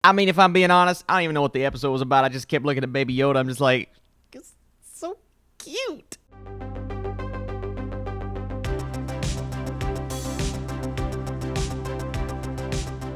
I mean, if I'm being honest, I don't even know what the episode was about. I just kept looking at Baby Yoda. I'm just like, it's so cute.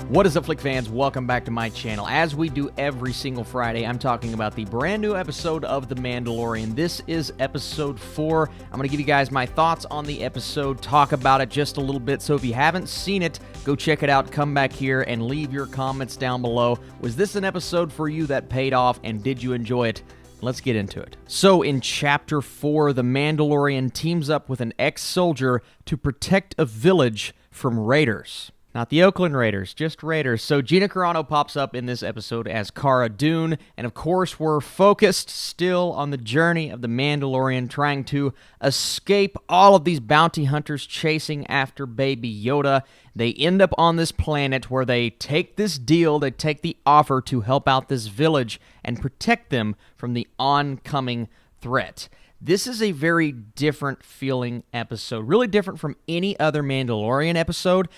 What is up, Flick fans? Welcome back to my channel. As we do every single Friday, I'm talking about the brand new episode of The Mandalorian. This is episode 4. I'm going to give you guys my thoughts on the episode, talk about it just a little bit. So if you haven't seen it, go check it out, come back here, and leave your comments down below. Was this an episode for you that paid off, and did you enjoy it? Let's get into it. So in Chapter 4, the Mandalorian teams up with an ex-soldier to protect a village from raiders. Not the Oakland Raiders, just Raiders. So Gina Carano pops up in this episode as Cara Dune, and of course we're focused still on the journey of the Mandalorian trying to escape all of these bounty hunters chasing after Baby Yoda. They end up on this planet where they take this deal, they take the offer to help out this village and protect them from the oncoming threat. This is a very different feeling episode, really different from any other Mandalorian episode,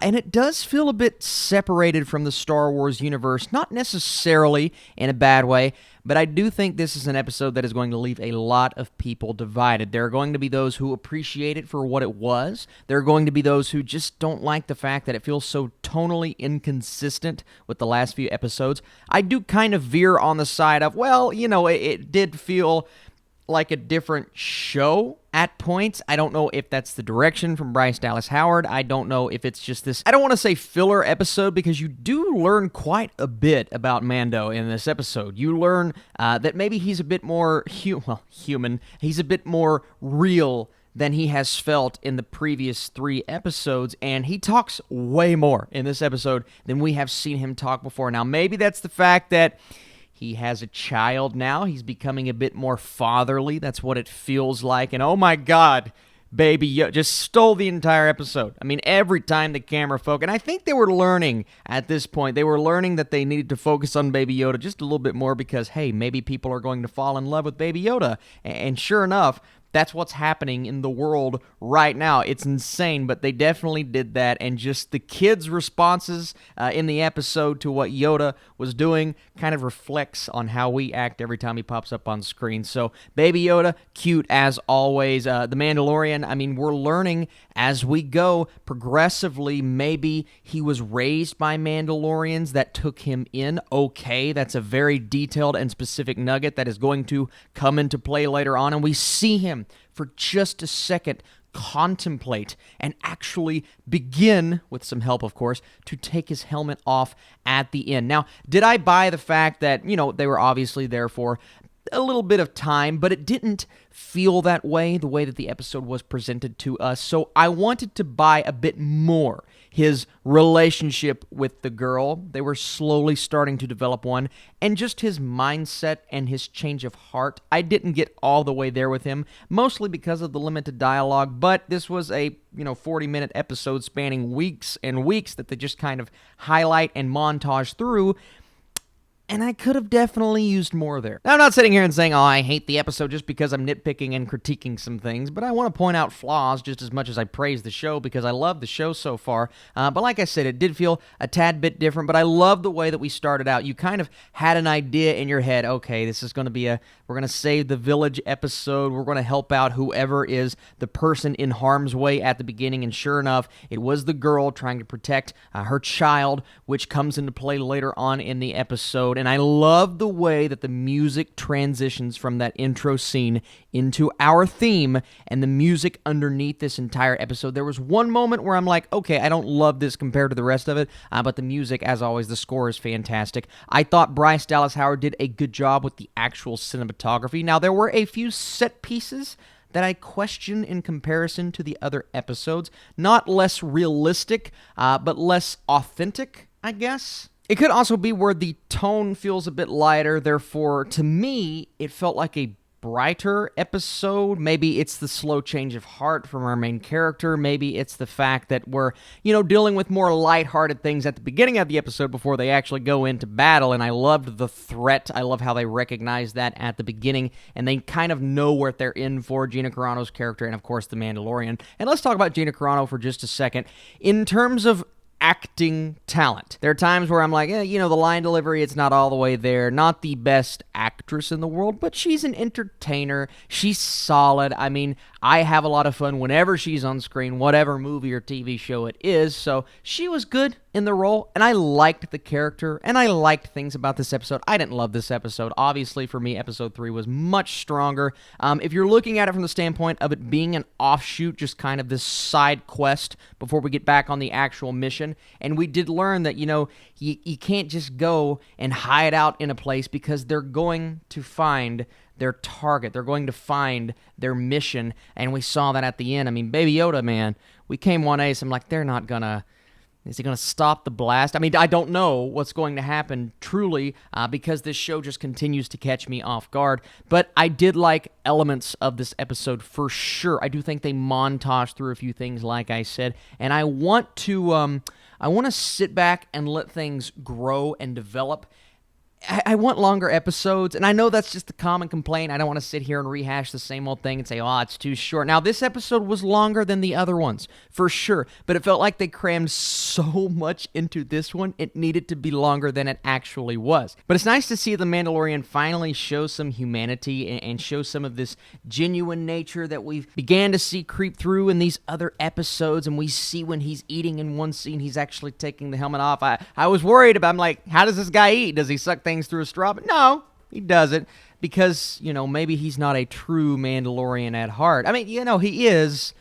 and it does feel a bit separated from the Star Wars universe, not necessarily in a bad way, but I do think this is an episode that is going to leave a lot of people divided. There are going to be those who appreciate it for what it was. There are going to be those who just don't like the fact that it feels so tonally inconsistent with the last few episodes. I do kind of veer on the side of, well, you know, it did feel like a different show at points. I don't know if that's the direction from Bryce Dallas Howard. I don't know if it's just this, I don't want to say filler episode, because you do learn quite a bit about Mando in this episode. You learn that maybe he's a bit more human. He's a bit more real than he has felt in the previous 3 episodes, and he talks way more in this episode than we have seen him talk before. Now, maybe that's the fact that he has a child now. He's becoming a bit more fatherly. That's what it feels like. And oh my God, Baby Yoda just stole the entire episode. I mean, every time the camera focused, and I think they were learning at this point, they were learning that they needed to focus on Baby Yoda just a little bit more because, hey, maybe people are going to fall in love with Baby Yoda. And sure enough, that's what's happening in the world right now. It's insane, but they definitely did that, and just the kids' responses in the episode to what Yoda was doing kind of reflects on how we act every time he pops up on screen. So, Baby Yoda, cute as always. The Mandalorian, I mean, we're learning as we go progressively. Maybe he was raised by Mandalorians that took him in. Okay, that's a very detailed and specific nugget that is going to come into play later on, and we see him for just a second contemplate and actually begin, with some help of course, to take his helmet off at the end. Now, did I buy the fact that, you know, they were obviously there for a little bit of time, but it didn't feel that way, the way that the episode was presented to us. So I wanted to buy a bit more his relationship with the girl. They were slowly starting to develop one, and just his mindset and his change of heart. I didn't get all the way there with him, mostly because of the limited dialogue, but this was a 40-minute episode spanning weeks and weeks that they just kind of highlight and montage through. And I could have definitely used more there. Now, I'm not sitting here and saying, oh, I hate the episode just because I'm nitpicking and critiquing some things, but I want to point out flaws just as much as I praise the show, because I love the show so far. But like I said, it did feel a tad bit different, but I love the way that we started out. You kind of had an idea in your head, okay, this is going to be we're going to save the village episode, we're going to help out whoever is the person in harm's way at the beginning, and sure enough, it was the girl trying to protect her child, which comes into play later on in the episode. And I love the way that the music transitions from that intro scene into our theme and the music underneath this entire episode. There was one moment where I'm like, okay, I don't love this compared to the rest of it, but the music, as always, the score is fantastic. I thought Bryce Dallas Howard did a good job with the actual cinematography. Now, there were a few set pieces that I question in comparison to the other episodes. Not less realistic, but less authentic, I guess. It could also be where the tone feels a bit lighter, therefore, to me, it felt like a brighter episode. Maybe it's the slow change of heart from our main character. Maybe it's the fact that we're, dealing with more lighthearted things at the beginning of the episode before they actually go into battle, and I loved the threat. I love how they recognize that at the beginning, and they kind of know what they're in for, Gina Carano's character, and of course, the Mandalorian. And let's talk about Gina Carano for just a second. In terms of acting talent. There are times where I'm like, the line delivery, it's not all the way there. Not the best actress in the world, but she's an entertainer. She's solid. I mean, I have a lot of fun whenever she's on screen, whatever movie or TV show it is. So she was good in the role, and I liked the character, and I liked things about this episode. I didn't love this episode. Obviously, for me, episode 3 was much stronger. If you're looking at it from the standpoint of it being an offshoot, just kind of this side quest before we get back on the actual mission, and we did learn that, you can't just go and hide out in a place because they're going to find their target. They're going to find their mission, and we saw that at the end. I mean, Baby Yoda, man, we came one ace. I'm like, they're not gonna... Is he going to stop the blast? I mean, I don't know what's going to happen truly because this show just continues to catch me off guard. But I did like elements of this episode for sure. I do think they montage through a few things, like I said. And I want to sit back and let things grow and develop. I want longer episodes, and I know that's just the common complaint. I don't want to sit here and rehash the same old thing and say, it's too short. Now, this episode was longer than the other ones, for sure, but it felt like they crammed so much into this one, it needed to be longer than it actually was. But it's nice to see the Mandalorian finally show some humanity and show some of this genuine nature that we began to see creep through in these other episodes, and we see when he's eating in one scene, he's actually taking the helmet off. I was worried about, I'm like, how does this guy eat? Does he suck things through a straw? But no, he doesn't, because maybe he's not a true Mandalorian at heart. I mean, he is,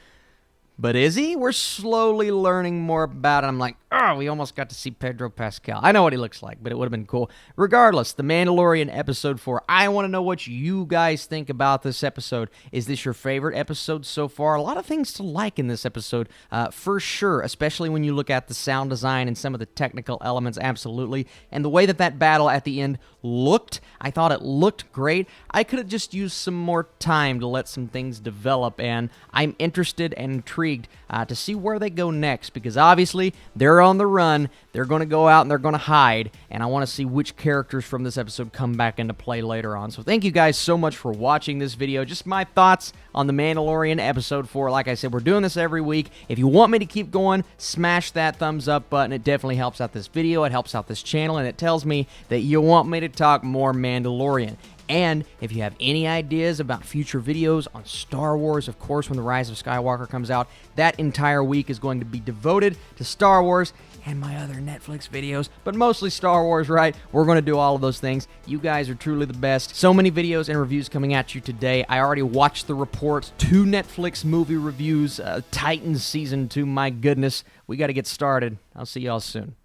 but is he? We're slowly learning more about it. I'm like, we almost got to see Pedro Pascal. I know what he looks like, but it would have been cool. Regardless, The Mandalorian episode 4. I want to know what you guys think about this episode. Is this your favorite episode so far? A lot of things to like in this episode, for sure, especially when you look at the sound design and some of the technical elements, absolutely. And the way that battle at the end looked, I thought it looked great. I could have just used some more time to let some things develop, and I'm interested and intrigued to see where they go next, because obviously they're on the run, they're going to go out and they're going to hide, and I want to see which characters from this episode come back into play later on. So thank you guys so much for watching this video. Just my thoughts on The Mandalorian episode 4. Like I said, we're doing this every week. If you want me to keep going, smash that thumbs up button. It definitely helps out this video, it helps out this channel, and it tells me that you want me to talk more Mandalorian. And if you have any ideas about future videos on Star Wars, of course, when The Rise of Skywalker comes out, that entire week is going to be devoted to Star Wars and my other Netflix videos, but mostly Star Wars, right? We're going to do all of those things. You guys are truly the best. So many videos and reviews coming at you today. I already watched the reports, 2 Netflix movie reviews, Titans Season 2, my goodness. We got to get started. I'll see y'all soon.